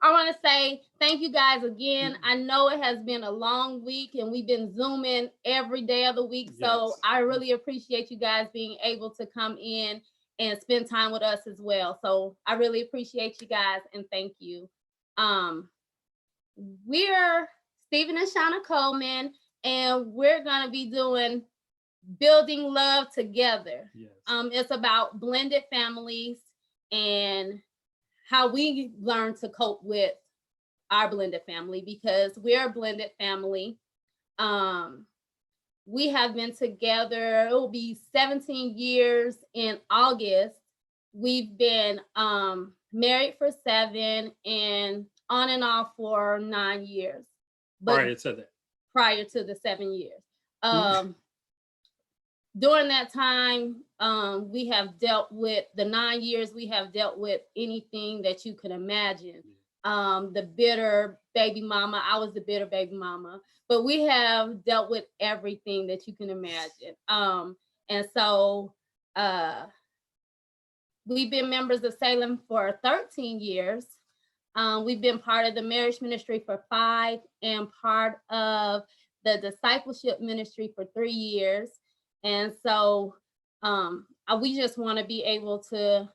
I want to say thank you guys again. I know it has been a long week and we've been Zooming every day of the week. So Yes. I really appreciate you guys being able to come in and spend time with us as well. So I really appreciate you guys and thank you. Um, we're Stephen and Shawnia Coleman, and we're going to be doing Building Love Together. Yes. It's about blended families and how we learn to cope with our blended family because we're a blended family. We have been together, it will be 17 years in August. We've been married for 7 and on and off for 9 years. But prior to the 7 years. During that time, we have dealt with the 9 years, we have dealt with anything that you could imagine. The bitter baby mama, I was the bitter baby mama, but we have dealt with everything that you can imagine. And so we've been members of Salem for 13 years. We've been part of the marriage ministry for 5 and part of the discipleship ministry for 3 years. And so we just want to be able to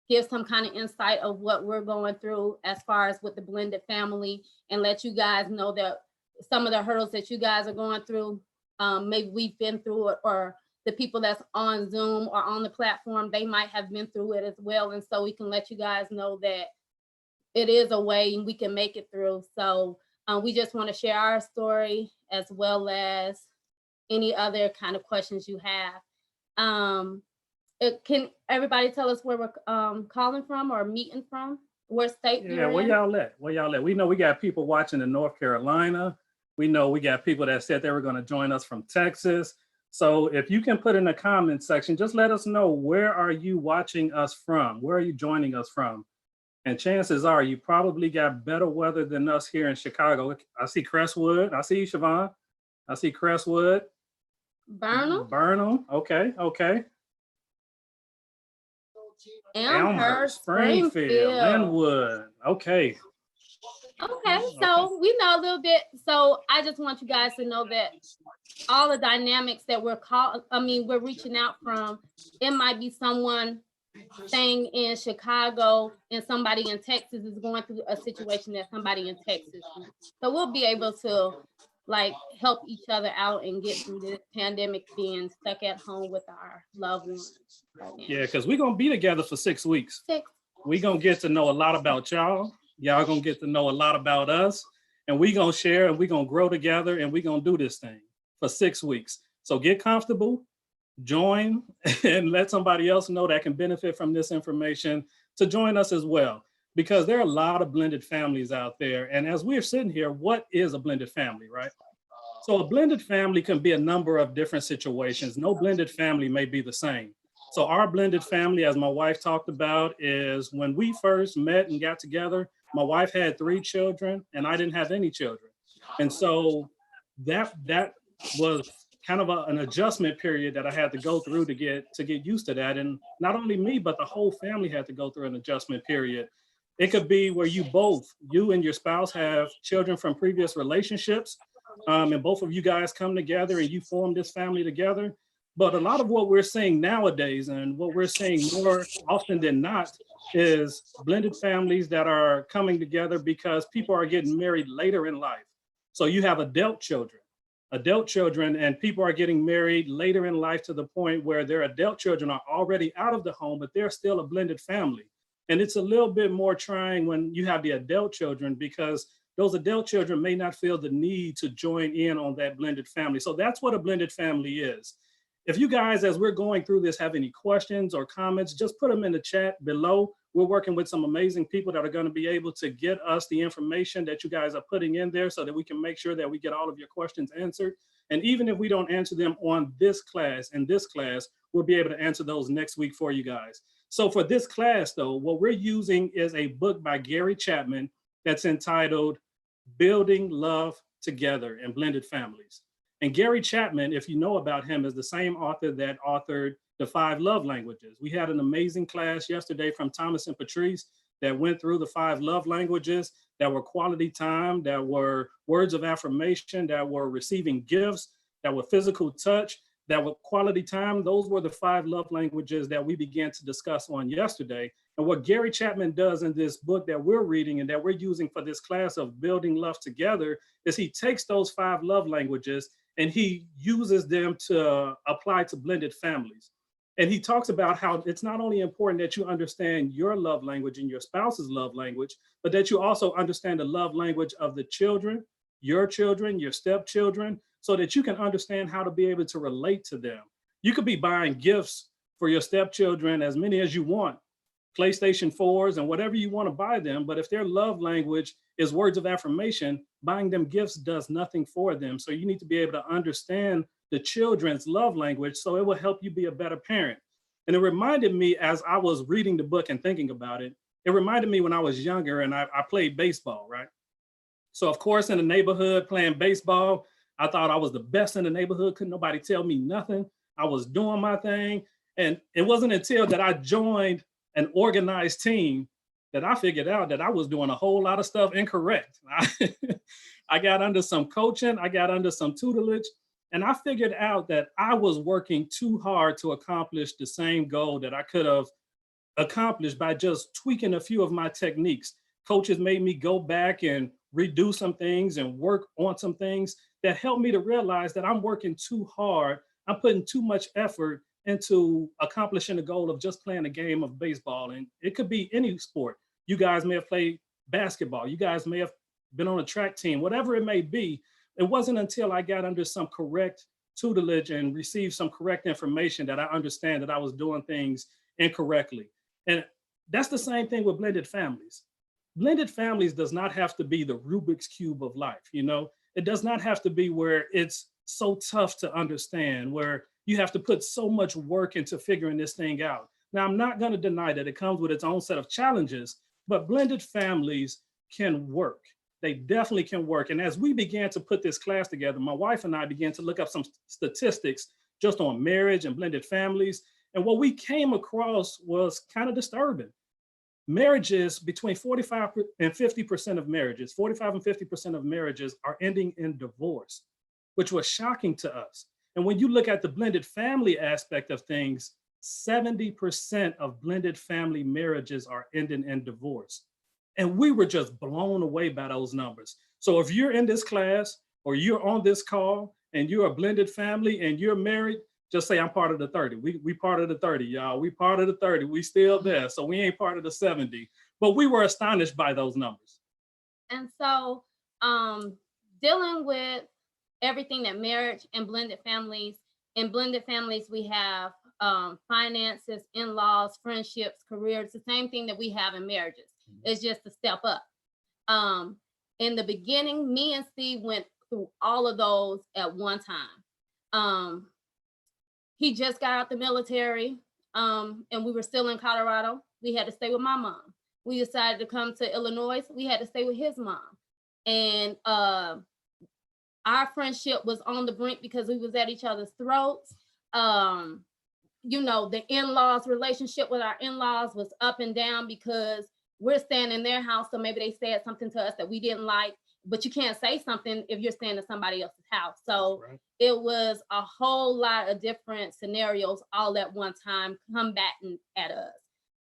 give some kind of insight of what we're going through as far as with the blended family and let you guys know that some of the hurdles that you guys are going through, maybe we've been through it, or the people that's on Zoom or on the platform, they might have been through it as well. And so we can let you guys know that it is a way and we can make it through. So we just want to share our story as well as any other kind of questions you have. Can everybody tell us where we're calling from or meeting from? What state you're in? Where y'all at? We know we got people watching in North Carolina. We know we got people that said they were going to join us from Texas. So if you can put in the comment section, just let us know, where are you watching us from? Where are you joining us from? And chances are you probably got better weather than us here in Chicago. I see Crestwood. I see you, Siobhan. I see Crestwood. Burnham. Okay. Elmhurst, Springfield, Linwood. Okay, so we know a little bit. So I just want you guys to know that all the dynamics that we're reaching out from, it might be someone staying in Chicago and somebody in Texas is going through a situation that somebody in Texas. So we'll be able to help each other out and get through this pandemic, being stuck at home with our loved ones. Yeah, because we're going to be together for 6 weeks. We're going to get to know a lot about y'all. Y'all going to get to know a lot about us. And we're going to share and we're going to grow together and we're going to do this thing for 6 weeks. So get comfortable, join, and let somebody else know that can benefit from this information to join us as well. Because there are a lot of blended families out there. And as we're sitting here, what is a blended family, right? So a blended family can be a number of different situations. No blended family may be the same. So our blended family, as my wife talked about, is when we first met and got together, my wife had 3 children and I didn't have any children. And so that was kind of an adjustment period that I had to go through to get used to that. And not only me, but the whole family had to go through an adjustment period. It could be where you and your spouse have children from previous relationships, and both of you guys come together and you form this family together. But a lot of what we're seeing nowadays, and what we're seeing more often than not, is blended families that are coming together because people are getting married later in life. So you have adult children, and people are getting married later in life to the point where their adult children are already out of the home, but they're still a blended family. And it's a little bit more trying when you have the adult children, because those adult children may not feel the need to join in on that blended family. So that's what a blended family is. If you guys, as we're going through this, have any questions or comments, just put them in the chat below. We're working with some amazing people that are going to be able to get us the information that you guys are putting in there so that we can make sure that we get all of your questions answered. And even if we don't answer them on this class, we'll be able to answer those next week for you guys. So for this class, though, what we're using is a book by Gary Chapman that's entitled Building Love Together in Blended Families. And Gary Chapman, if you know about him, is the same author that authored The 5 Love Languages. We had an amazing class yesterday from Thomas and Patrice that went through the 5 love languages, that were quality time, that were words of affirmation, that were receiving gifts, that were physical touch, that were quality time. Those were the 5 love languages that we began to discuss on yesterday. And what Gary Chapman does in this book that we're reading and that we're using for this class of Building Love Together is he takes those 5 love languages and he uses them to apply to blended families. And he talks about how it's not only important that you understand your love language and your spouse's love language, but that you also understand the love language of the children, your stepchildren, so that you can understand how to be able to relate to them. You could be buying gifts for your stepchildren, as many as you want, PlayStation 4s and whatever you want to buy them. But if their love language is words of affirmation, buying them gifts does nothing for them. So you need to be able to understand the children's love language so it will help you be a better parent. And it reminded me as I was reading the book and thinking about it, it reminded me when I was younger and I played baseball, right? So of course, in the neighborhood playing baseball, I thought I was the best in the neighborhood. Couldn't nobody tell me nothing. I was doing my thing. And it wasn't until that I joined an organized team that I figured out that I was doing a whole lot of stuff incorrect. I got under some coaching, I got under some tutelage, and I figured out that I was working too hard to accomplish the same goal that I could have accomplished by just tweaking a few of my techniques. Coaches made me go back and redo some things and work on some things that helped me to realize that I'm working too hard. I'm putting too much effort into accomplishing the goal of just playing a game of baseball. And it could be any sport. You guys may have played basketball. You guys may have been on a track team, whatever it may be. It wasn't until I got under some correct tutelage and received some correct information that I understand that I was doing things incorrectly. And that's the same thing with blended families. Blended families does not have to be the Rubik's Cube of life, you know? It does not have to be where it's so tough to understand, where you have to put so much work into figuring this thing out. Now, I'm not going to deny that it comes with its own set of challenges, but blended families can work. They definitely can work. And as we began to put this class together, my wife and I began to look up some statistics just on marriage and blended families. And what we came across was kind of disturbing. Marriages, between 45 and 50% of marriages, 45 and 50% of marriages are ending in divorce, which was shocking to us. And when you look at the blended family aspect of things, 70% of blended family marriages are ending in divorce. And we were just blown away by those numbers. So if you're in this class or you're on this call and you're a blended family and you're married, just say I'm part of the 30. We part of the 30, y'all. We part of the 30. We still there. So we ain't part of the 70. But we were astonished by those numbers. And so dealing with everything that marriage and blended families, in blended families, we have finances, in-laws, friendships, careers, the same thing that we have in marriages. It's just a step up. In the beginning, me and Steve went through all of those at one time. He just got out the military, and we were still in Colorado. We had to stay with my mom. We decided to come to Illinois. We had to stay with his mom. And our friendship was on the brink because we was at each other's throats. You know, the in-laws relationship with our in-laws was up and down because we're staying in their house. So maybe they said something to us that we didn't like, but you can't say something if you're staying in somebody else's house. So right. It was a whole lot of different scenarios all at one time combating at us.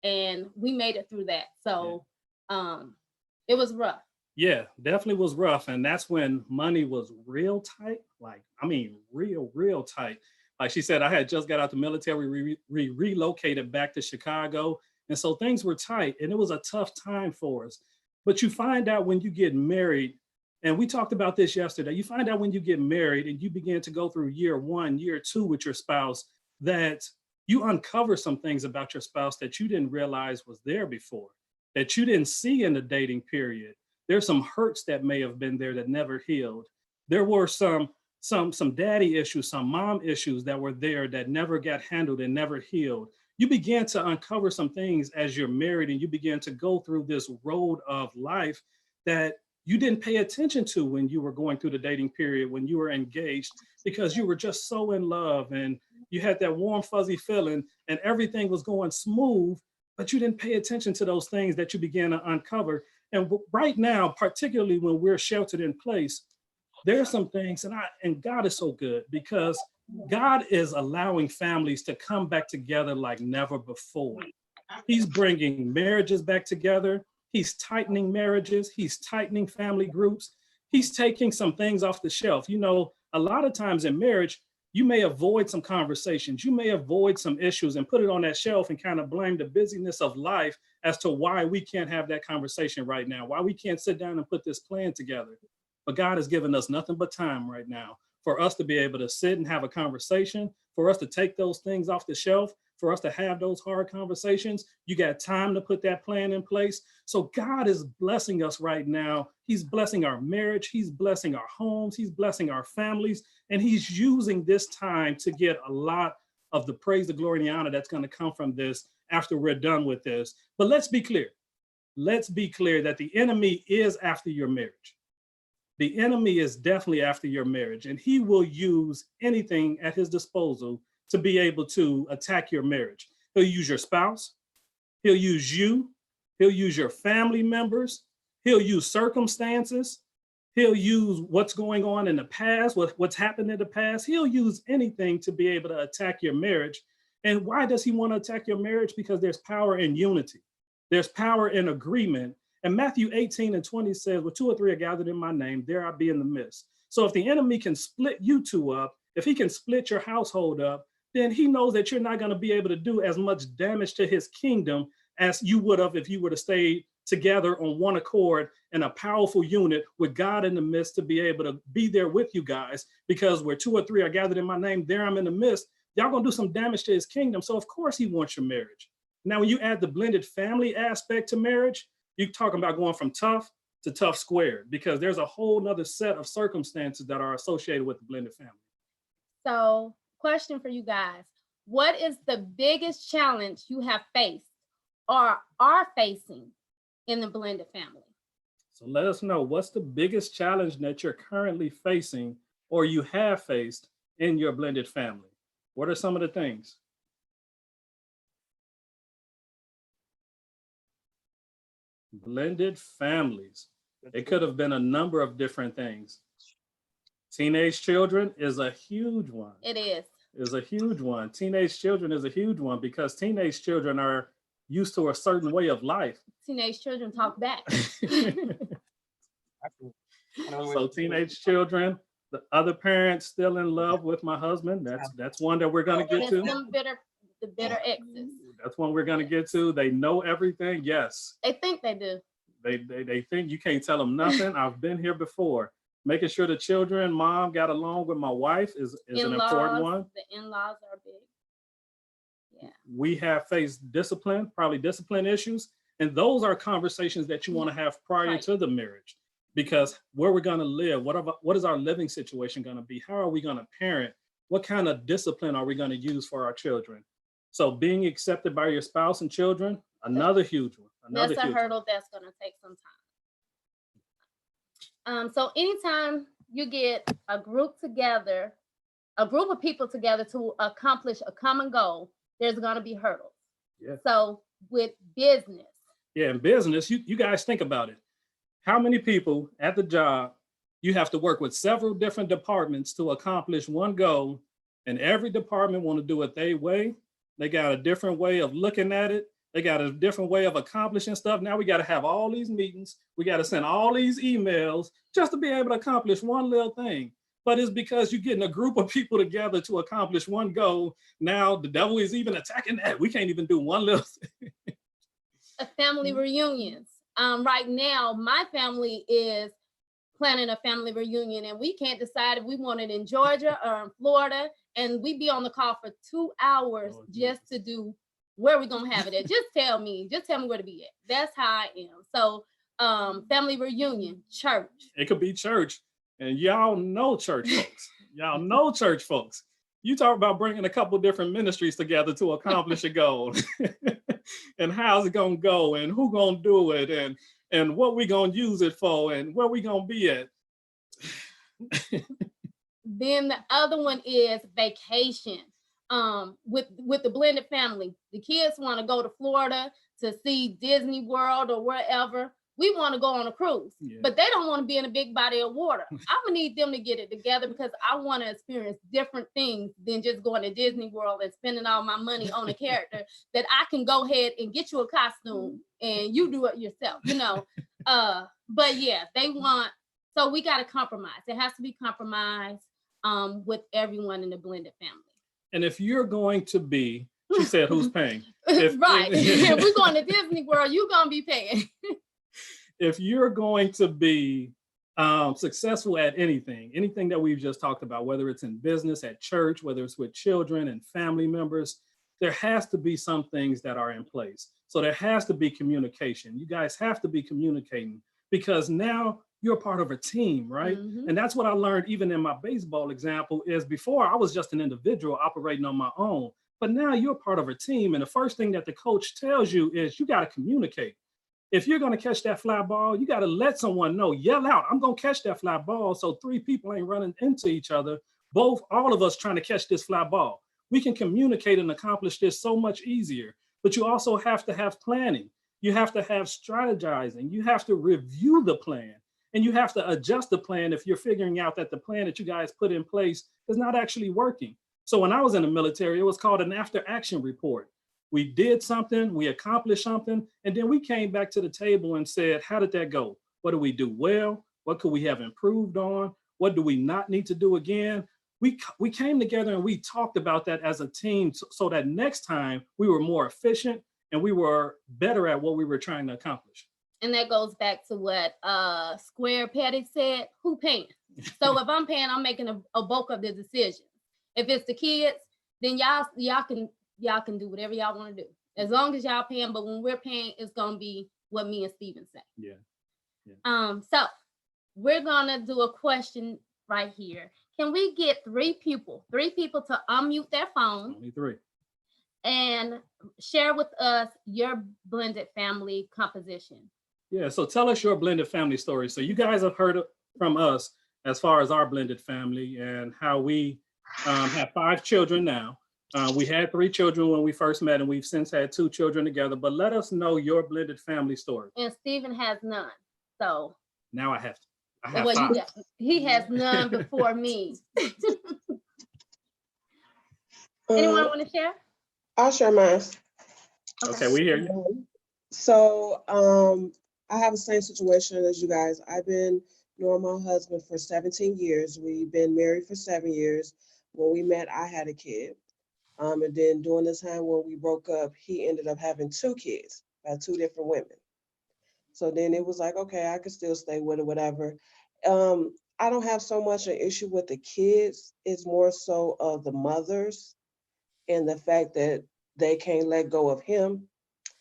And we made it through that. So it was rough. Yeah, definitely was rough. And that's when money was real tight. Like, I mean, real tight. Like she said, I had just got out the military, relocated back to Chicago. And so things were tight and it was a tough time for us. But you find out when you get married, and we talked about this yesterday, you find out when you get married and you begin to go through year 1, year 2 with your spouse, that you uncover some things about your spouse that you didn't realize was there before, that you didn't see in the dating period. There's some hurts that may have been there that never healed. There were some daddy issues, some mom issues that were there that never got handled and never healed. You begin to uncover some things as you're married and you begin to go through this road of life that you didn't pay attention to when you were going through the dating period, when you were engaged, because you were just so in love and you had that warm, fuzzy feeling and everything was going smooth but you didn't pay attention to those things that you began to uncover. And right now, particularly when we're sheltered in place, there are some things, and God is so good because God is allowing families to come back together like never before. He's bringing marriages back together. He's tightening marriages. He's tightening family groups. He's taking some things off the shelf. You know, a lot of times in marriage, you may avoid some conversations. You may avoid some issues and put it on that shelf and kind of blame the busyness of life as to why we can't have that conversation right now, why we can't sit down and put this plan together. But God has given us nothing but time right now for us to be able to sit and have a conversation, for us to take those things off the shelf, for us to have those hard conversations. You got time to put that plan in place. So God is blessing us right now. He's blessing our marriage. He's blessing our homes. He's blessing our families. And he's using this time to get a lot of the praise, the glory, and the honor that's going to come from this after we're done with this. But let's be clear. Let's be clear that the enemy is after your marriage. The enemy is definitely after your marriage, and he will use anything at his disposal to be able to attack your marriage. He'll use your spouse. He'll use you. He'll use your family members. He'll use circumstances. He'll use what's going on in the past, what's happened in the past. He'll use anything to be able to attack your marriage. And why does he want to attack your marriage? Because there's power in unity. There's power in agreement. And Matthew 18:20 says, where 2 or 3 are gathered in my name, there I be in the midst. So if the enemy can split you two up, if he can split your household up, then he knows that you're not going to be able to do as much damage to his kingdom as you would have if you were to stay together on one accord in a powerful unit with God in the midst to be able to be there with you guys. Because where 2 or 3 are gathered in my name, there I'm in the midst. Y'all going to do some damage to his kingdom. So of course he wants your marriage. Now, when you add the blended family aspect to marriage, you're talking about going from tough to tough squared, because there's a whole nother set of circumstances that are associated with the blended family. So, question for you guys. What is the biggest challenge you have faced or are facing in the blended family? So let us know, what's the biggest challenge that you're currently facing or you have faced in your blended family? What are some of the things? Blended families. It could have been a number of different things. Teenage children is a huge one. It is a huge one. Teenage children is a huge one because teenage children are used to a certain way of life. Teenage children talk back. So teenage children, the other parents still in love with my husband. That's one that we're going to get to. The bitter exes. That's one we're going to get to. They know everything. Yes. They think they do. They think you can't tell them nothing. I've been here before. Making sure the children, mom got along with my wife is an important one. The in-laws are big. Yeah. We have faced discipline, probably discipline issues. And those are conversations that you want to have prior to the marriage. Because where we're going to live, what is our living situation going to be? How are we going to parent? What kind of discipline are we going to use for our children? So being accepted by your spouse and children, another huge one. That's a hurdle that's going to take some time. So anytime you get a group of people together to accomplish a common goal, there's going to be hurdles. Yeah. So with business. Yeah, in business, you guys think about it. How many people at the job, you have to work with several different departments to accomplish one goal, and every department want to do it their way. They got a different way of looking at it. They got a different way of accomplishing stuff. Now we got to have all these meetings. We got to send all these emails just to be able to accomplish one little thing. But it's because you're getting a group of people together to accomplish one goal. Now the devil is even attacking that. We can't even do one little thing. A family reunions. Right now, my family is planning a family reunion, and we can't decide if we want it in Georgia or in Florida. And we be on the call for 2 hours just to do where we're going to have it at. Just tell me where to be at. That's how I am. So family reunion, church. It could be church. And y'all know church folks. Y'all know church folks. You talk about bringing a couple different ministries together to accomplish a goal. And how's it going to go? And who going to do it? And what we going to use it for? And where we going to be at? Then the other one is vacation. With the blended family, the kids want to go to Florida to see Disney World or wherever. We want to go on a cruise, but they don't want to be in a big body of water. I'm gonna need them to get it together because I want to experience different things than just going to Disney World and spending all my money on a character that I can go ahead and get you a costume and you do it yourself, you know. But yeah, they want, so we got to compromise. It has to be compromised with everyone in the blended family. And if you're going to be, she said, who's paying? Right. If we're going to Disney World, you're going to be paying. If you're going to be successful at anything that we've just talked about, whether it's in business, at church, whether it's with children and family members, there has to be some things that are in place. So there has to be communication. You guys have to be communicating because now you're part of a team, right? And that's what I learned even in my baseball example is before I was just an individual operating on my own, but now you're part of a team. And the first thing that the coach tells you is you got to communicate. If you're going to catch that fly ball, you got to let someone know, yell out, I'm going to catch that fly ball. So 3 people ain't running into each other. All of us trying to catch this fly ball. We can communicate and accomplish this so much easier, but you also have to have planning. You have to have strategizing. You have to review the plan and you have to adjust the plan if you're figuring out that the plan that you guys put in place is not actually working. So when I was in the military, it was called an after action report. We did something, we accomplished something, and then we came back to the table and said, how did that go? What did we do well? What could we have improved on? What do we not need to do again? We came together and we talked about that as a team so that next time we were more efficient and we were better at what we were trying to accomplish. And that goes back to what Square Petty said, who paying? So if I'm paying, I'm making a bulk of the decision. If it's the kids, then y'all can do whatever y'all want to do. As long as y'all paying, but when we're paying, it's gonna be what me and Steven say. Yeah. So we're gonna do a question right here. Can we get 3 people to unmute their phone? Only 3. And share with us your blended family composition. Yeah, so tell us your blended family story. So you guys have heard from us as far as our blended family and how we have 5 children now. We had 3 children when we first met, and we've since had 2 children together. But let us know your blended family story. And Steven has none. So now I have 5. You he has none before me. Anyone want to share? I'll share mine. Okay, we hear you. So I have the same situation as you guys. I've been knowing my husband for 17 years. We've been married for 7 years. When we met, I had a kid. And then during the time when we broke up, he ended up having 2 kids by 2 different women. So then it was like, okay, I could still stay with it, whatever. I don't have so much an issue with the kids. It's more so of the mothers and the fact that they can't let go of him.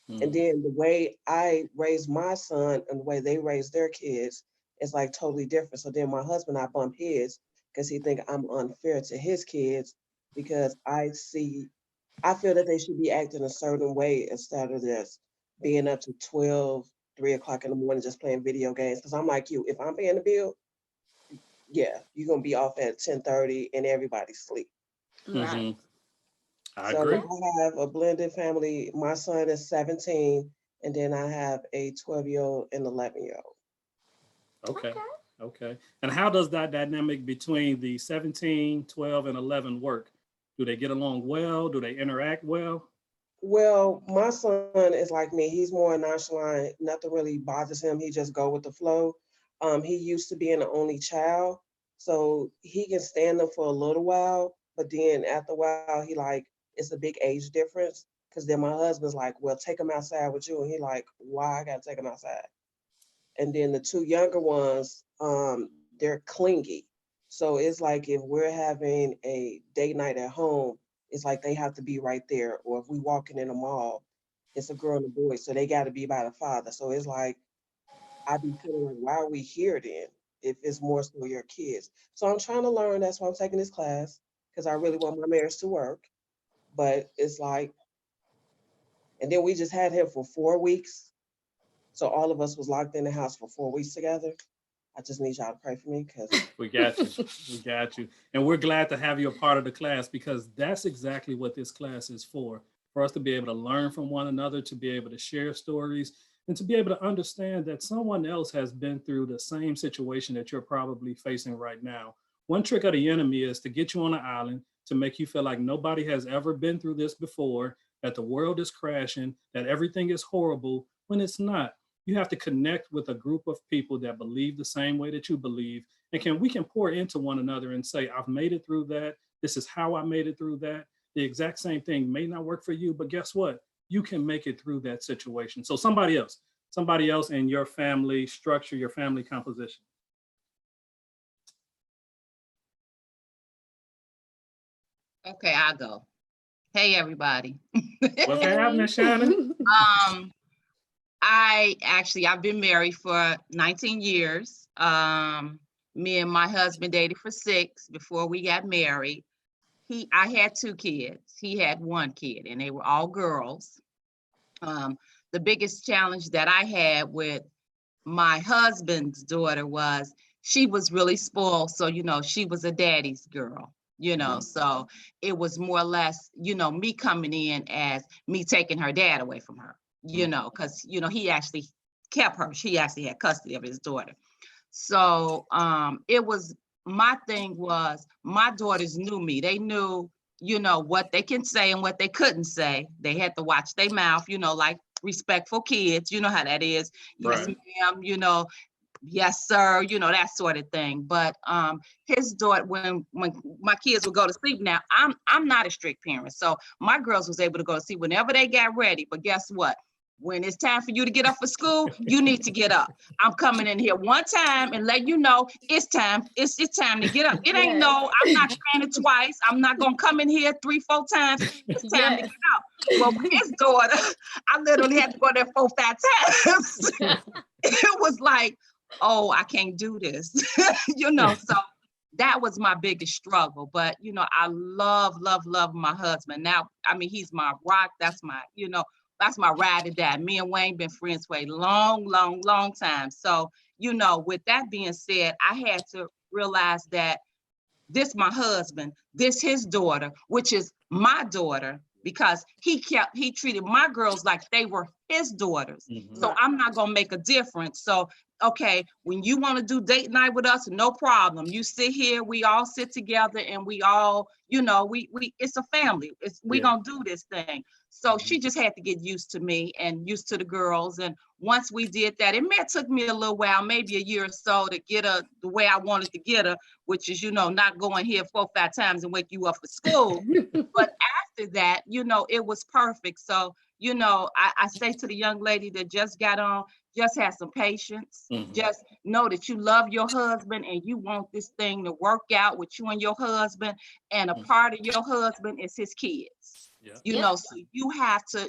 And then the way I raised my son and the way they raised their kids is like totally different. So then my husband, I bump his because he think I'm unfair to his kids because I feel that they should be acting a certain way instead of this being up to 12, 3 o'clock in the morning just playing video games. Because I'm like you, if I'm paying the bill, yeah, you're going to be off at 10:30 and everybody's asleep. Right. I agree. I have a blended family. My son is 17, and then I have a 12-year-old and 11-year-old. Okay. And how does that dynamic between the 17, 12, and 11 work? Do they get along well? Do they interact well? Well, my son is like me. He's more nonchalant. Nothing really bothers him. He just go with the flow. He used to being the only child, so he can stand them for a little while, but then after a while, he like, it's a big age difference. Because then my husband's like, well, take him outside with you. And he like, why I got to take him outside? And then the 2 younger ones, they're clingy. So it's like if we're having a date night at home, it's like they have to be right there. Or if we walking in a mall, it's a girl and a boy, so they got to be by the father. So it's like, I be feeling like, why are we here then? If it's more so your kids. So I'm trying to learn. That's why I'm taking this class, because I really want my marriage to work. But it's like, and then we just had him for 4 weeks. So all of us was locked in the house for 4 weeks together. I just need y'all to pray for me because we got you. We got you. And we're glad to have you a part of the class because that's exactly what this class is for. for us to be able to learn from one another, to be able to share stories, and to be able to understand that someone else has been through the same situation that you're probably facing right now. One trick of the enemy is to get you on an island, to make you feel like nobody has ever been through this before, that the world is crashing, that everything is horrible, when it's not. You have to connect with a group of people that believe the same way that you believe, and we can pour into one another and say, I've made it through that. This is how I made it through that. The exact same thing may not work for you, but guess what? You can make it through that situation. So somebody else in your family structure, your family composition. Okay, I'll go. Hey, everybody. What's happening, Shannon? I've been married for 19 years. Me and my husband dated for 6 before we got married. I had 2 kids. He had 1 kid, and they were all girls. The biggest challenge that I had with my husband's daughter was she was really spoiled. So, she was a daddy's girl, so it was more or less, me coming in as me taking her dad away from her, because, he actually kept her. She actually had custody of his daughter. So my thing was my daughters knew me. They knew, what they can say and what they couldn't say. They had to watch their mouth, like respectful kids. You know how that is. Yes, ma'am, yes, sir, that sort of thing. But his daughter, when my kids would go to sleep now, I'm not a strict parent. So my girls was able to go to sleep whenever they got ready. But guess what? When it's time for you to get up for school, you need to get up. I'm coming in here one time and let you know it's time. It's time to get up. It ain't no, I'm not trying it twice. I'm not gonna come in here 3-4 times. It's time to get up. Well, with his daughter, I literally had to go there 4-5 times. It was like, oh, I can't do this. So that was my biggest struggle. But I love my husband. Now, he's my rock. That's my ride or die. Me and Wayne been friends for a long time. So, with that being said, I had to realize that this my husband, this his daughter, which is my daughter, because he treated my girls like they were his daughters. Mm-hmm. So I'm not gonna make a difference. So, okay, when you want to do date night with us, no problem. You sit here, we all sit together, and we all, we it's a family. We gonna do this thing. So she just had to get used to me and used to the girls. And once we did that, it took me a little while, maybe a year or so, to get her the way I wanted to get her, which is, not going here 4 or 5 times and wake you up for school. But after that, it was perfect. So, I say to the young lady that just got on, just have some patience. Mm-hmm. Just know that you love your husband and you want this thing to work out with you and your husband. And a part of your husband is his kids. Yeah. So you have to,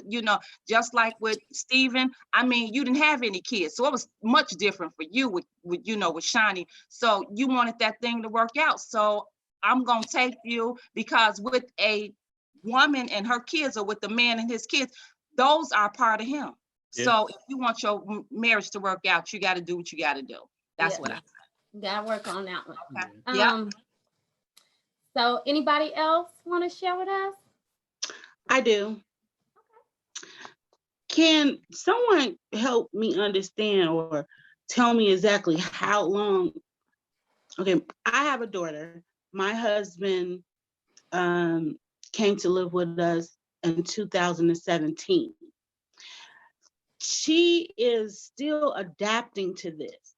just like with Stephen, you didn't have any kids. So it was much different for you with Shawnia. So you wanted that thing to work out. So I'm going to take you, because with a woman and her kids, or with the man and his kids, those are part of him. Yeah. So if you want your marriage to work out, you got to do what you got to do. That's what I said. Got to work on that one. Okay. Yeah. So anybody else want to share with us? I do. Can someone help me understand or tell me exactly how long? Okay, I have a daughter. My husband came to live with us in 2017. She is still adapting to this.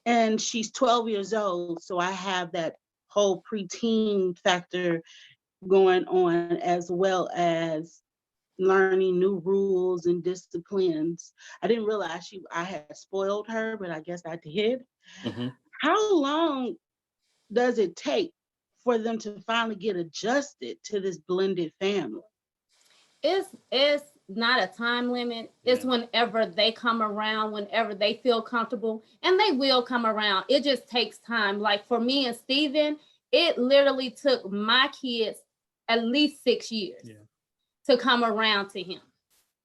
And she's 12 years old, so I have that whole preteen factor going on, as well as learning new rules and disciplines. I didn't realize I had spoiled her, but I guess I did. Mm-hmm. How long does it take for them to finally get adjusted to this blended family? It's not a time limit. It's whenever they come around, whenever they feel comfortable, and they will come around. It just takes time. Like for me and Stephen, it literally took my kids at least 6 years to come around to him.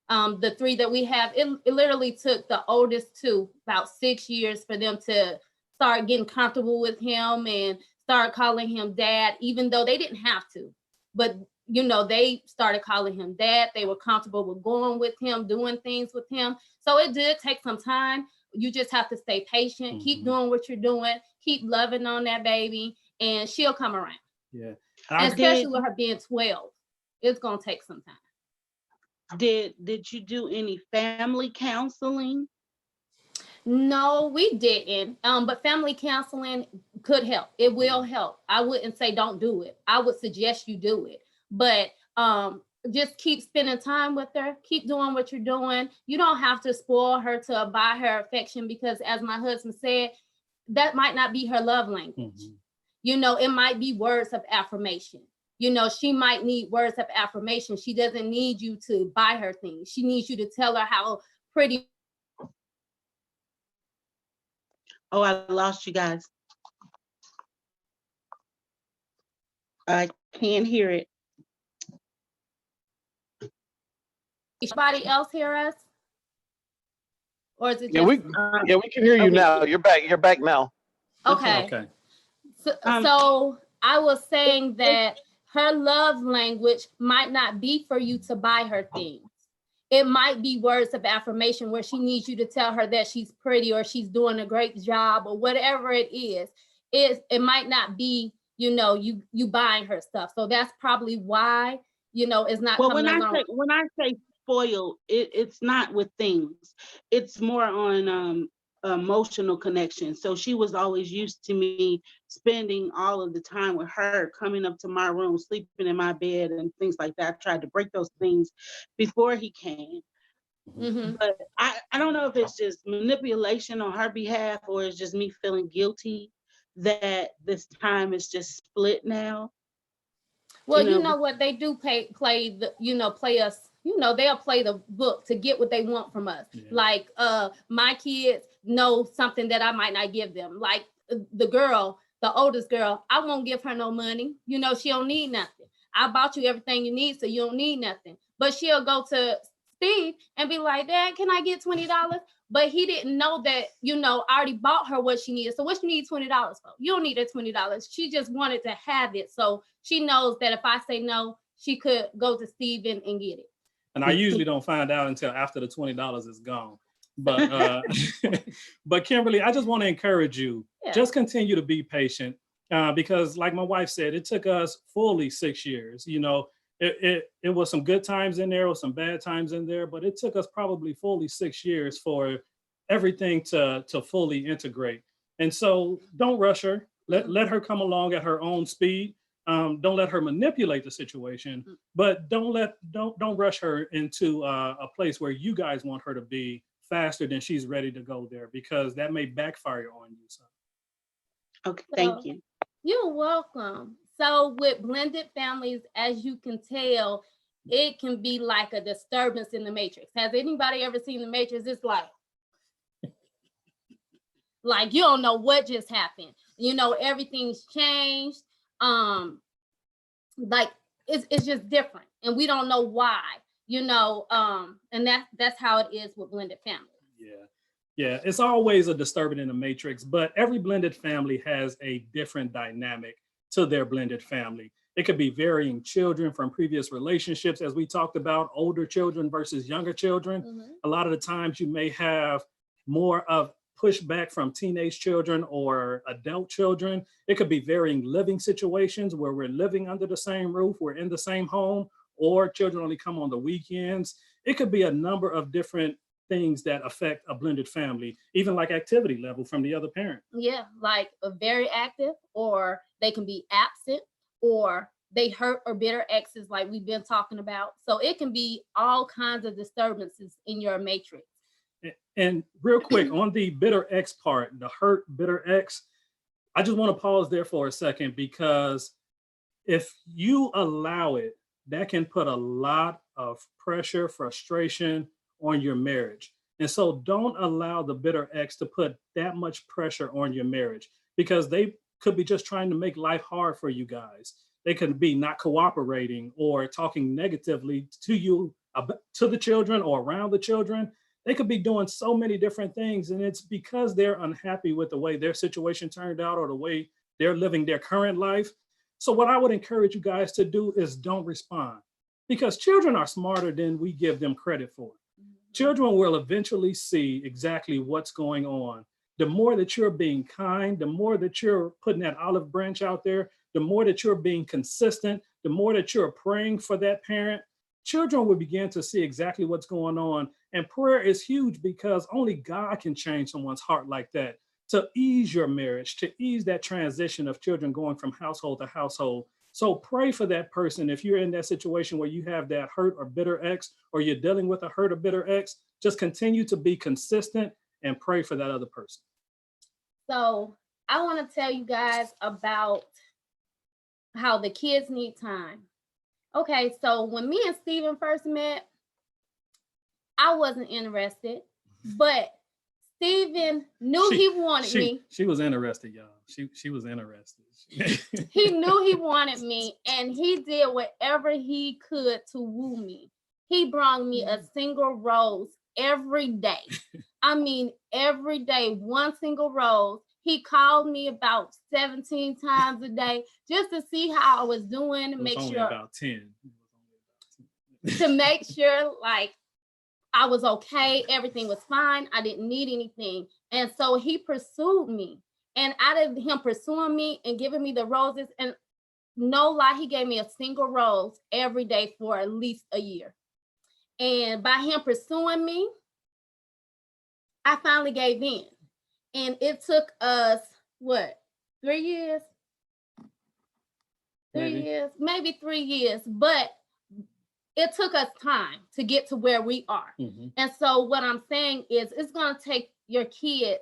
The 3 that we have, it literally took the oldest 2 about 6 years for them to start getting comfortable with him and start calling him dad, even though they didn't have to. But you know, they started calling him dad. They were comfortable with going with him, doing things with him. So it did take some time. You just have to stay patient, keep doing what you're doing, keep loving on that baby, and she'll come around. Yeah. And especially with her being 12, it's gonna take some time. Did you do any family counseling? No, we didn't. But family counseling could help. It will help. I wouldn't say don't do it. I would suggest you do it. But just keep spending time with her. Keep doing what you're doing. You don't have to spoil her to buy her affection, because as my husband said, that might not be her love language. You know, it might be words of affirmation. You know, she might need words of affirmation. She doesn't need you to buy her things. She needs you to tell her how pretty. Oh, I lost you guys. I can't hear it. Anybody else hear us? Or is it just Yeah, we can hear you okay. now. You're back now. okay? Okay. So I was saying that her love language might not be for you to buy her things. It might be words of affirmation where she needs you to tell her that she's pretty or she's doing a great job or whatever it is. It might not be, you know, you buying her stuff. So that's probably why, you know, it's not Well, coming along. when I say spoiled, it's not with things. It's more on emotional connection. So she was always used to me spending all of the time with her, coming up to my room, sleeping in my bed and things like that. I tried to break those things before he came. But I don't know if it's just manipulation on her behalf or it's just me feeling guilty that this time is just split now. Well, you know what they do play the, you know, play us, you know, they'll play the book to get what they want from us. Yeah. Like my kids know something that I might not give them. Like the oldest girl, I won't give her no money. You know, she don't need nothing. I bought you everything you need, so you don't need nothing. But she'll go to Steve and be like, Dad, can I get $20? But he didn't know that, you know, I already bought her what she needed. So what you need $20 for? You don't need that $20. She just wanted to have it. So she knows that if I say no, she could go to Steve and get it. And I usually don't find out until after the $20 is gone. But but Kimberly, I just want to encourage you, just continue to be patient because like my wife said, it took us fully 6 years. You know, it was some good times in there, was some bad times in there, but it took us probably fully 6 years for everything to fully integrate. And so don't rush her. Let her come along at her own speed. Don't let her manipulate the situation, but don't rush her into a place where you guys want her to be faster than she's ready to go there, because that may backfire on you. So. Okay, thank you. You're welcome. So with blended families, as you can tell, it can be like a disturbance in the matrix. Has anybody ever seen the Matrix? It's like you don't know what just happened. You know, everything's changed. Like it's just different, and we don't know why. You know, and that's how it is with blended families. Yeah, it's always a disturbance in the matrix, but every blended family has a different dynamic to their blended family. It could be varying children from previous relationships, as we talked about, older children versus younger children. A lot of the times you may have more of pushback from teenage children or adult children. It could be varying living situations where we're living under the same roof, we're in the same home, or children only come on the weekends. It could be a number of different things that affect a blended family, even like activity level from the other parent. Yeah, like very active, or they can be absent, or they hurt or bitter exes like we've been talking about. So it can be all kinds of disturbances in your matrix. And real quick on the bitter ex part, the hurt bitter ex, I just want to pause there for a second, because if you allow it, that can put a lot of pressure, frustration on your marriage. And so don't allow the bitter ex to put that much pressure on your marriage, because they could be just trying to make life hard for you guys. They could be not cooperating or talking negatively to you, to the children or around the children. They could be doing so many different things, and it's because they're unhappy with the way their situation turned out or the way they're living their current life. So what I would encourage you guys to do is don't respond, because children are smarter than we give them credit for. Children will eventually see exactly what's going on. The more that you're being kind, the more that you're putting that olive branch out there, the more that you're being consistent, the more that you're praying for that parent, children will begin to see exactly what's going on. And prayer is huge, because only God can change someone's heart like that, to ease your marriage, to ease that transition of children going from household to household. So pray for that person. If you're in that situation where you have that hurt or bitter ex, or you're dealing with a hurt or bitter ex, just continue to be consistent and pray for that other person. So I want to tell you guys about how the kids need time. Okay, so when me and Steven first met, I wasn't interested, but Steven knew he wanted me. She was interested, y'all. She was interested. He knew he wanted me, and he did whatever he could to woo me. He brought me a single rose every day. I mean, every day, one single rose. He called me about 17 times a day just to see how I was doing, It was only about 10. to make sure like I was okay, everything was fine, I didn't need anything. And so he pursued me. And out of him pursuing me and giving me the roses, and no lie, he gave me a single rose every day for at least a year. And by him pursuing me, I finally gave in. And it took us, what, 3 years? Maybe 3 years. But it took us time to get to where we are. Mm-hmm. And so what I'm saying is, it's going to take your kids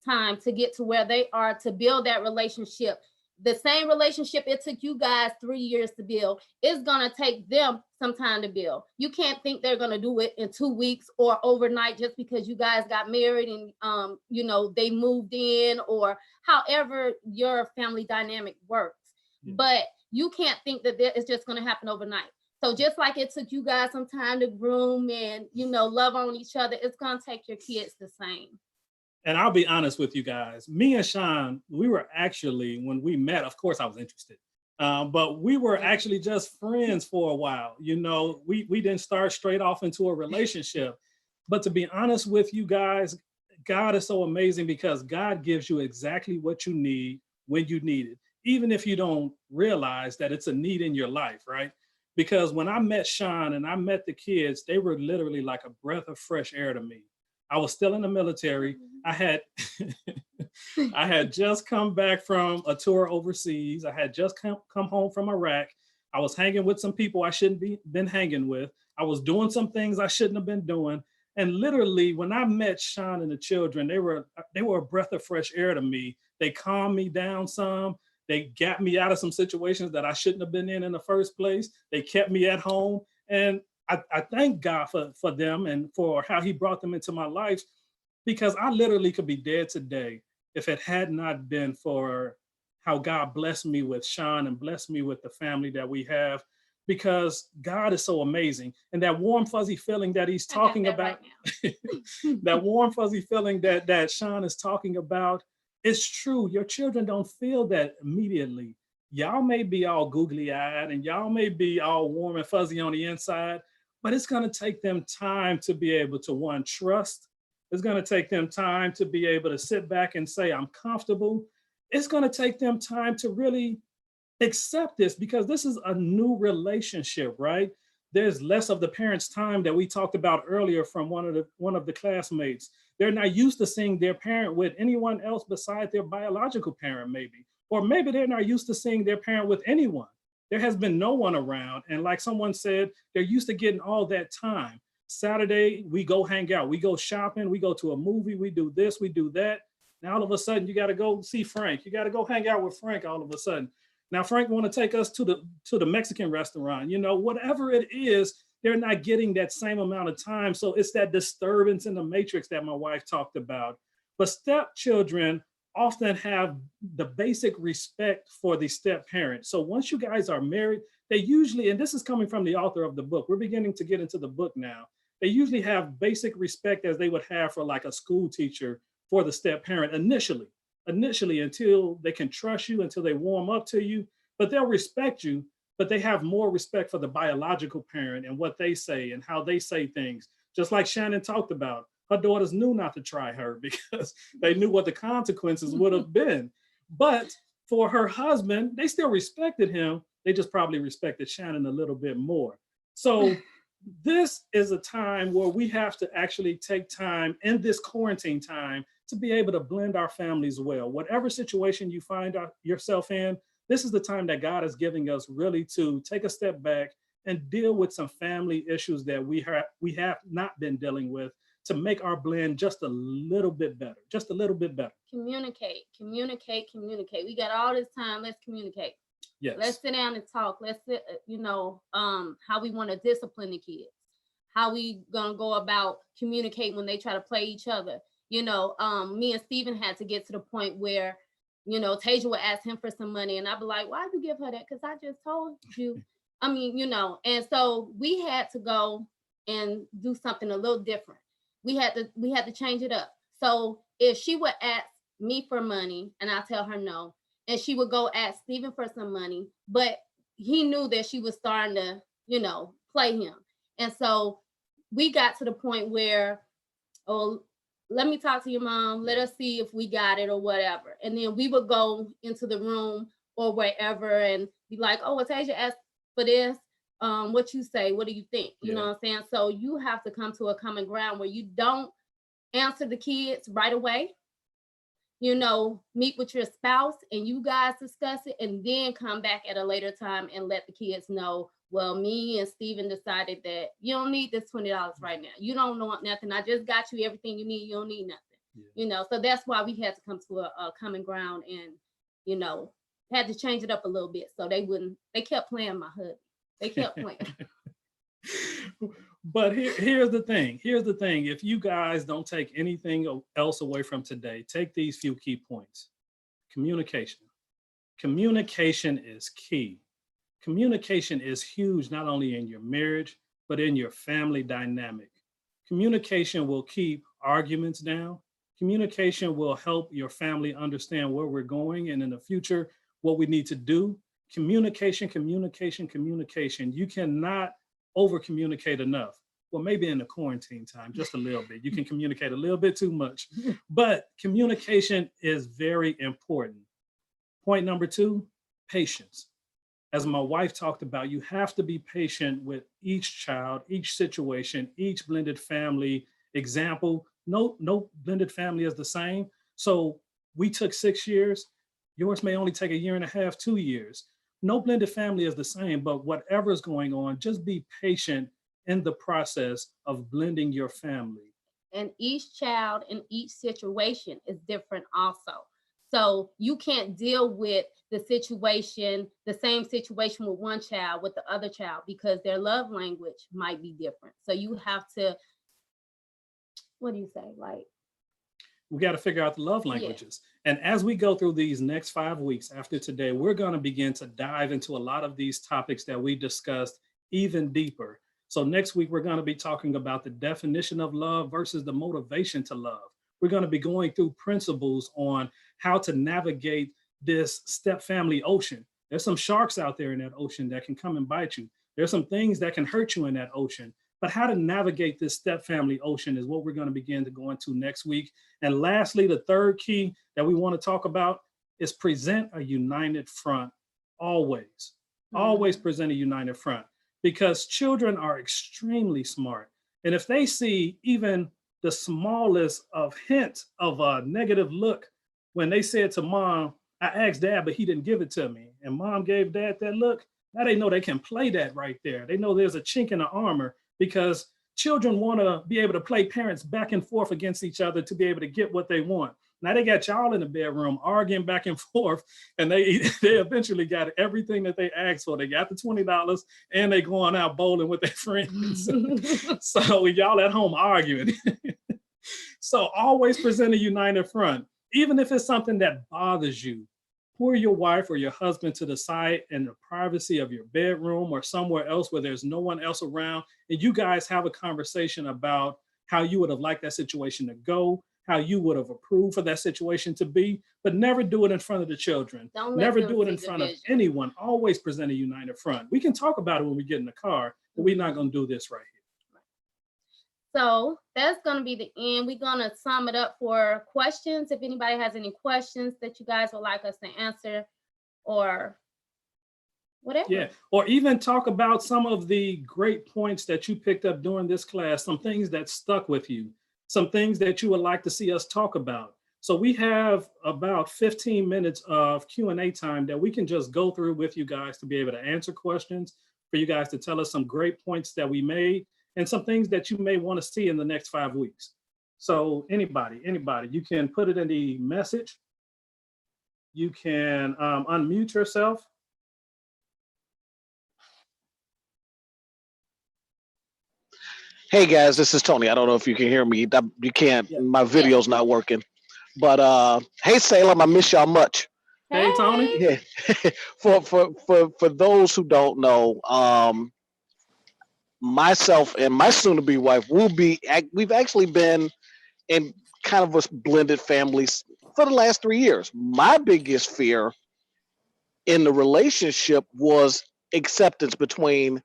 time to get to where they are, to build that relationship. The same relationship it took you guys 3 years to build, it's going to take them some time to build. You can't think they're going to do it in 2 weeks or overnight just because you guys got married and they moved in, or however your family dynamic works. Yeah. But you can't think that it's just going to happen overnight. So just like it took you guys some time to groom and love on each other, it's going to take your kids the same. And I'll be honest with you guys, me and Sean, we were actually, when we met, of course I was interested, but we were actually just friends for a while. We didn't start straight off into a relationship. But to be honest with you guys, God is so amazing, because God gives you exactly what you need when you need it, even if you don't realize that it's a need in your life, right? Because when I met Sean and I met the kids, they were literally like a breath of fresh air to me. I was still in the military. I had just come back from a tour overseas. I had just come home from Iraq. I was hanging with some people I shouldn't been hanging with. I was doing some things I shouldn't have been doing. And literally, when I met Sean and the children, they were a breath of fresh air to me. They calmed me down some. They got me out of some situations that I shouldn't have been in the first place. They kept me at home. And I thank God for them and for how he brought them into my life, because I literally could be dead today if it had not been for how God blessed me with Sean and blessed me with the family that we have, because God is so amazing. And that warm, fuzzy feeling that he's talking about, right that warm, fuzzy feeling that Sean is talking about, it's true. Your children don't feel that immediately. Y'all may be all googly eyed and y'all may be all warm and fuzzy on the inside, but it's going to take them time to be able to, one, trust. It's going to take them time to be able to sit back and say, I'm comfortable. It's going to take them time to really accept this, because this is a new relationship, right? There's less of the parents' time that we talked about earlier from one of the classmates. They're not used to seeing their parent with anyone else besides their biological parent, maybe. Or maybe they're not used to seeing their parent with anyone. There has been no one around. And like someone said, they're used to getting all that time. Saturday, we go hang out, we go shopping, we go to a movie, we do this, we do that. Now, all of a sudden, you got to go see Frank. You got to go hang out with Frank all of a sudden. Now, Frank want to take us to the Mexican restaurant. Whatever it is, they're not getting that same amount of time. So it's that disturbance in the matrix that my wife talked about. But stepchildren often have the basic respect for the step parent. So once you guys are married, they usually, and this is coming from the author of the book, we're beginning to get into the book now. They usually have basic respect as they would have for like a school teacher for the step parent initially, until they can trust you, until they warm up to you. but they'll respect you, but they have more respect for the biological parent and what they say and how they say things. Just like Shannon talked about, her daughters knew not to try her because they knew what the consequences would have been. But for her husband, they still respected him. They just probably respected Shannon a little bit more. So this is a time where we have to actually take time in this quarantine time to be able to blend our families well. Whatever situation you find yourself in, this is the time that God is giving us really to take a step back and deal with some family issues that we have not been dealing with, to make our blend just a little bit better, just a little bit better. Communicate. We got all this time. Let's communicate. Yes. Let's sit down and talk. Let's sit, how we want to discipline the kids, how we gonna go about communicate when they try to play each other. Me and Steven had to get to the point where, Tasia would ask him for some money, and I'd be like, why'd you give her that? Because I just told you. And so we had to go and do something a little different. We had to change it up. So if she would ask me for money and I tell her no, and she would go ask Steven for some money, but he knew that she was starting to, play him. And so we got to the point where, oh, let me talk to your mom. Let us see if we got it or whatever. And then we would go into the room or wherever and be like, oh, well, Tasia asked for this. What you say? What do you think? You know what I'm saying? So you have to come to a common ground where you don't answer the kids right away. Meet with your spouse and you guys discuss it, and then come back at a later time and let the kids know, well, me and Steven decided that you don't need this $20 right now. You don't want nothing. I just got you everything you need. You don't need nothing. Yeah. So that's why we had to come to a common ground and, had to change it up a little bit so they kept playing my husband. They kept playing. But here's the thing. If you guys don't take anything else away from today, take these few key points. Communication. Communication is key. Communication is huge, not only in your marriage, but in your family dynamic. Communication will keep arguments down. Communication will help your family understand where we're going and in the future, what we need to do. Communication. You cannot over communicate enough. Well, maybe in the quarantine time, just a little bit. You can communicate a little bit too much, but communication is very important. Point number 2, patience. As my wife talked about, you have to be patient with each child, each situation, each blended family. Example, no blended family is the same. So we took 6 years. Yours may only take 1.5 years, 2 years. No blended family is the same, but whatever is going on, just be patient in the process of blending your family. And each child in each situation is different also. So you can't deal with the same situation with one child with the other child, because their love language might be different. So you have to, what do you say? We got to figure out the love languages. Yeah. And as we go through these next 5 weeks after today, we're going to begin to dive into a lot of these topics that we discussed even deeper. So next week, we're going to be talking about the definition of love versus the motivation to love. We're going to be going through principles on how to navigate this step family ocean. There's some sharks out there in that ocean that can come and bite you. There's some things that can hurt you in that ocean. But how to navigate this step family ocean is what we're going to begin to go into next week. And lastly, the third key that we want to talk about is present a united front always. Always present a united front, because children are extremely smart. And if they see even the smallest of hint of a negative look, when they said to mom, I asked dad, but he didn't give it to me, and mom gave dad that look, now they know they can play that right there. They know there's a chink in the armor, because children want to be able to play parents back and forth against each other to be able to get what they want. Now they got y'all in the bedroom arguing back and forth, and they eventually got everything that they asked for. They got the $20 and they going out bowling with their friends. So y'all at home arguing. So always present a united front. Even if it's something that bothers you, pull your wife or your husband to the side in the privacy of your bedroom or somewhere else where there's no one else around, and you guys have a conversation about how you would have liked that situation to go, how you would have approved for that situation to be, but never do it in front of the children. Don't let Never them do it see in the front of vision. anyone. Always present a united front. We can talk about it when we get in the car, but we're not going to do this right here. So that's going to be the end. We're going to sum it up for questions. If anybody has any questions that you guys would like us to answer or whatever. Yeah, or even talk about some of the great points that you picked up during this class, some things that stuck with you, some things that you would like to see us talk about. So we have about 15 minutes of Q&A time that we can just go through with you guys to be able to answer questions, for you guys to tell us some great points that we made and some things that you may want to see in the next 5 weeks. So anybody, you can put it in the message. You can unmute yourself. Hey guys, this is Tony. I don't know if you can hear me. You can't. Yeah. My video's not working. But hey Salem, I miss y'all much. Hey, Tony. Yeah. for those who don't know, myself and my soon-to-be wife we've actually been in kind of a blended families for the last 3 years. My biggest fear in the relationship was acceptance between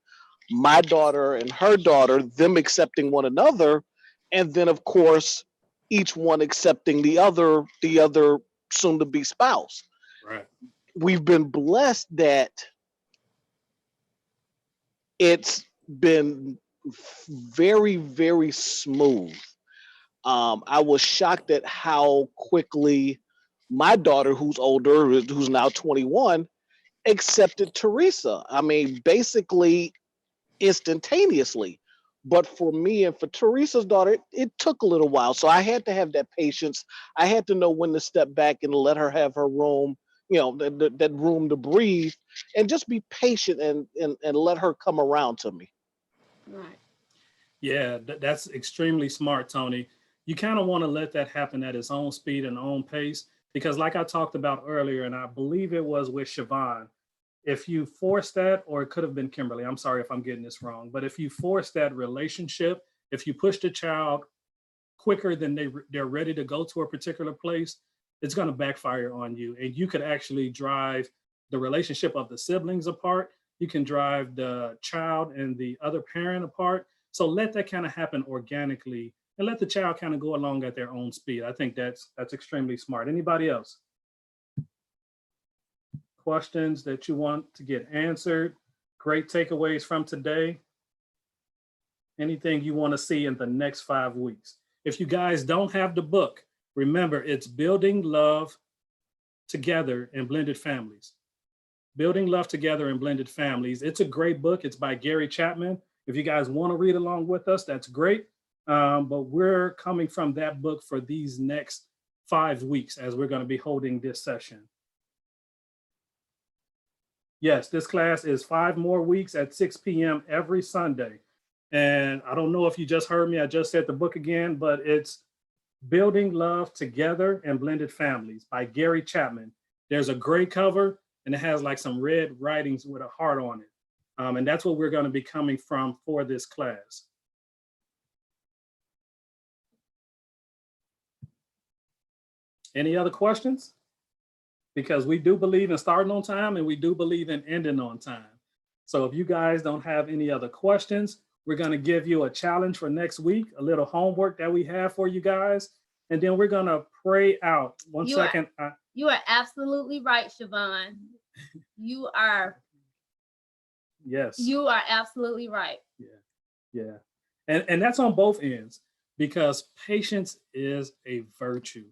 my daughter and her daughter, them accepting one another, and then of course each one accepting the other soon-to-be spouse. Right. We've been blessed that it's been very, very smooth. I was shocked at how quickly my daughter, who's older, who's now 21, accepted Teresa. I mean, basically instantaneously. But for me and for Teresa's daughter, it took a little while. So I had to have that patience. I had to know when to step back and let her have her room, that room to breathe, and just be patient and let her come around to me. Right. Yeah, that's extremely smart, Tony. You kind of want to let that happen at its own speed and own pace, because like I talked about earlier, and I believe it was with Siobhan, if you force that, or it could have been Kimberly, I'm sorry if I'm getting this wrong, but if you force that relationship, if you push the child quicker than they're ready to go to a particular place, it's going to backfire on you. And you could actually drive the relationship of the siblings apart. You can drive the child and the other parent apart. So let that kind of happen organically and let the child kind of go along at their own speed. I think that's extremely smart. Anybody else? Questions that you want to get answered? Great takeaways from today? Anything you want to see in the next 5 weeks? If you guys don't have the book, remember it's Building Love Together in Blended Families. Building Love Together in Blended Families. It's a great book. It's by Gary Chapman. If you guys want to read along with us, that's great. But we're coming from that book for these next 5 weeks as we're going to be holding this session. Yes, this class is 5 more weeks at 6 p.m. every Sunday. And I don't know if you just heard me, I just said the book again, but it's Building Love Together in Blended Families by Gary Chapman. There's a gray cover and it has like some red writings with a heart on it. And that's what we're going to be coming from for this class. Any other questions? Because we do believe in starting on time and we do believe in ending on time. So if you guys don't have any other questions, we're going to give you a challenge for next week, a little homework that we have for you guys. And then we're going to pray out. One second. You are absolutely right, Siobhan. You are. Yes. You are absolutely right. Yeah. And that's on both ends, because patience is a virtue.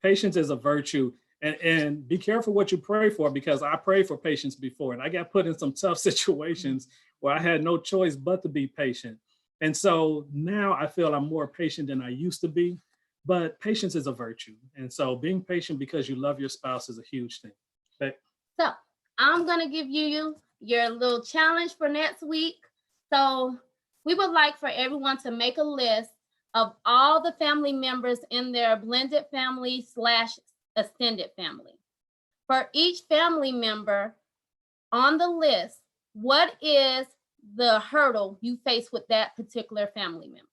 Patience is a virtue. And be careful what you pray for, because I prayed for patience before and I got put in some tough situations where I had no choice but to be patient. And so now I feel I'm more patient than I used to be, but patience is a virtue. And so being patient because you love your spouse is a huge thing. Okay. So I'm going to give you your little challenge for next week. So we would like for everyone to make a list of all the family members in their blended family / extended family. For each family member on the list, what is the hurdle you face with that particular family member?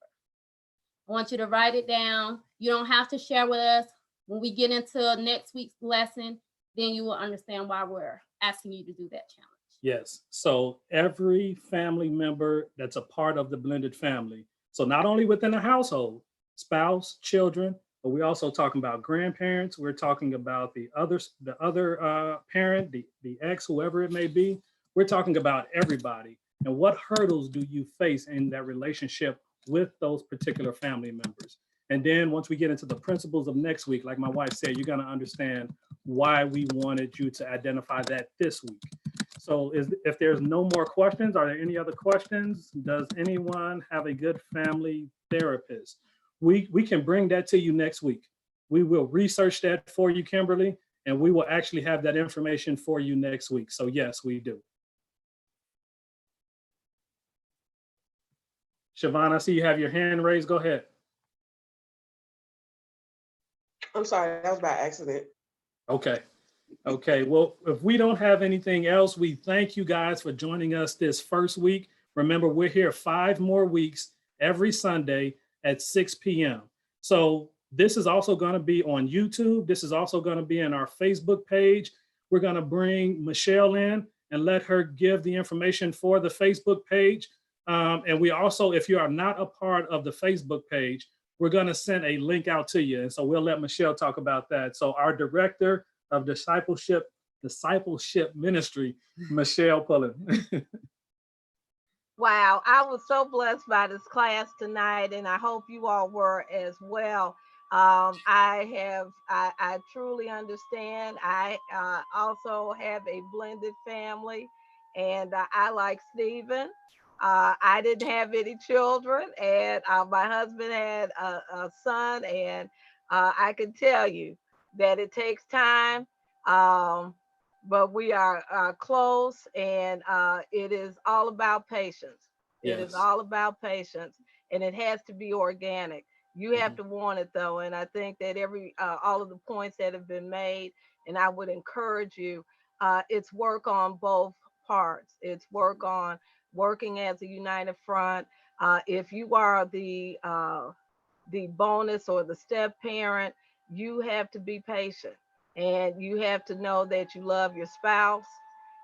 I want you to write it down You don't have to share with us. When we get into next week's lesson, then you will understand why we're asking you to do that challenge. Yes. So every family member that's a part of the blended family. So not only within the household, spouse, children, but we're also talking about grandparents. We're talking about the other parent, the ex, whoever it may be. We're talking about everybody. And what hurdles do you face in that relationship with those particular family members? And then once we get into the principles of next week, like my wife said, you're going to understand why we wanted you to identify that this week. So if there's no more questions, are there any other questions? Does anyone have a good family therapist? We can bring that to you next week. We will research that for you, Kimberly, and we will actually have that information for you next week. So yes, we do. Siobhan, I see you have your hand raised. Go ahead. I'm sorry, that was by accident. Okay. Okay. Well, if we don't have anything else, we thank you guys for joining us this first week. Remember, we're here 5 more weeks every Sunday at 6 p.m. So this is also going to be on YouTube. This is also going to be in our Facebook page. We're going to bring Michelle in and let her give the information for the Facebook page. And we also, if you are not a part of the Facebook page, we're going to send a link out to you. And so we'll let Michelle talk about that. So our director of discipleship ministry, Michelle Pullen. Wow, I was so blessed by this class tonight, and I hope you all were as well. I truly understand. I also have a blended family, and I like Stephen. I didn't have any children, and my husband had a son, and I can tell you that it takes time. But we are close, and it is all about patience. It is Yes. all about patience, and it has to be organic. You have to want it though, and I think that all of the points that have been made, and I would encourage you, it's work on both parts. It's work on working as a united front. If you are the bonus or the step parent, you have to be patient. And you have to know that you love your spouse,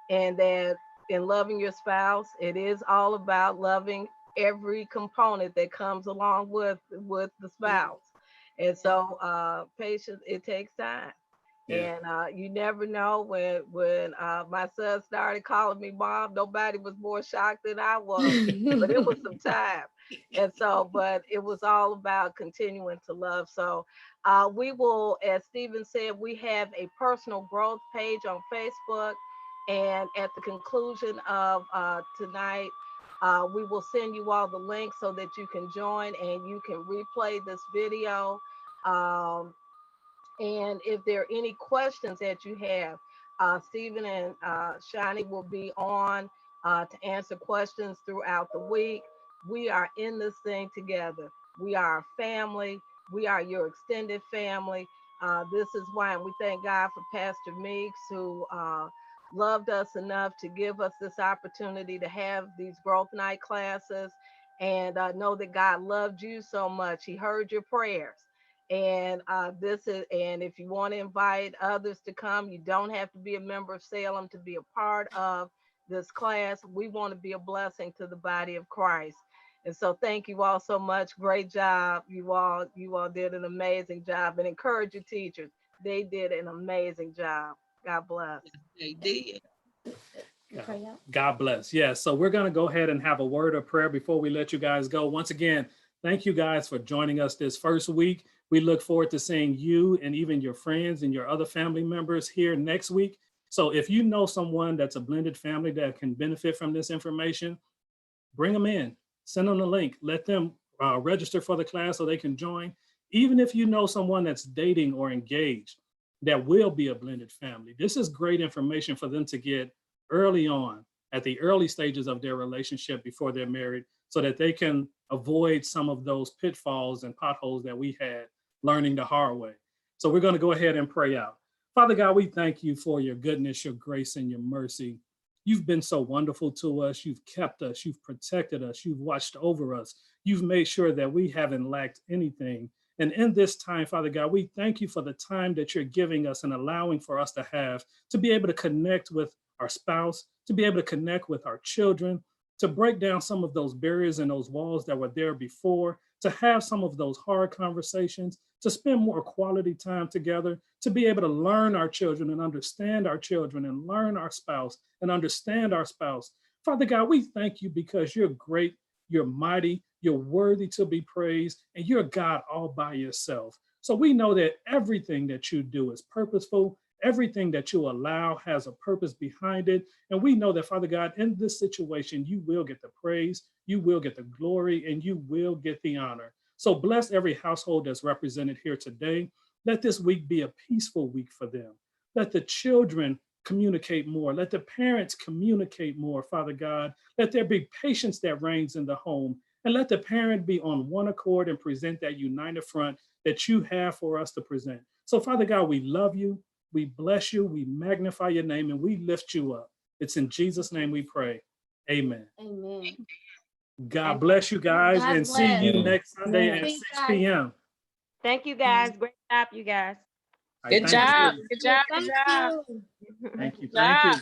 and that in loving your spouse, it is all about loving every component that comes along with the spouse. And so patience, it takes time. Yeah. And you never know. When my son started calling me mom, nobody was more shocked than I was, but it was some time. And so, but it was all about continuing to love. So we will, as Stephen said, we have a personal growth page on Facebook. And at the conclusion of tonight, we will send you all the links so that you can join and you can replay this video. And if there are any questions that you have, Stephen and Shawnia will be on to answer questions throughout the week. We are in this thing together. We are a family. We are your extended family. This is why, and we thank God for Pastor Meeks, who loved us enough to give us this opportunity to have these growth night classes. And know that God loved you so much. He heard your prayers. And if you want to invite others to come, you don't have to be a member of Salem to be a part of this class. We want to be a blessing to the body of Christ. And so thank you all so much. Great job. You all did an amazing job, and encourage your teachers. They did an amazing job. God bless. They did. God bless. Yeah. So we're going to go ahead and have a word of prayer before we let you guys go. Once again, thank you guys for joining us this first week. We look forward to seeing you and even your friends and your other family members here next week. So if you know someone that's a blended family that can benefit from this information, bring them in, send them the link, let them register for the class so they can join. Even if you know someone that's dating or engaged that will be a blended family, this is great information for them to get early on at the early stages of their relationship before they're married, so that they can avoid some of those pitfalls and potholes that we had learning the hard way. So we're going to go ahead and pray out. Father God, we thank you for your goodness, your grace, and your mercy. You've been so wonderful to us. You've kept us. You've protected us. You've watched over us. You've made sure that we haven't lacked anything. And in this time, Father God, we thank you for the time that you're giving us and allowing for us to have to be able to connect with our spouse, to be able to connect with our children, to break down some of those barriers and those walls that were there before, to have some of those hard conversations, to spend more quality time together, to be able to learn our children and understand our children and learn our spouse and understand our spouse. Father God, we thank you because you're great, you're mighty, you're worthy to be praised, and you're God all by yourself. So we know that everything that you do is purposeful. Everything that you allow has a purpose behind it. And we know that, Father God, in this situation, you will get the praise, you will get the glory, and you will get the honor. So bless every household that's represented here today. Let this week be a peaceful week for them. Let the children communicate more. Let the parents communicate more, Father God. Let there be patience that reigns in the home. And let the parent be on one accord and present that united front that you have for us to present. So, Father God, we love you. We bless you, we magnify your name, and we lift you up. It's in Jesus' name we pray. Amen. Amen. God bless you guys, God and see you bless. next Sunday at Thank 6 you, guys. p.m. Thank you guys. Great job, you guys. All right, Good thank job. you. Good job. Good Thank job. you. Thank you. Good Thank you. job.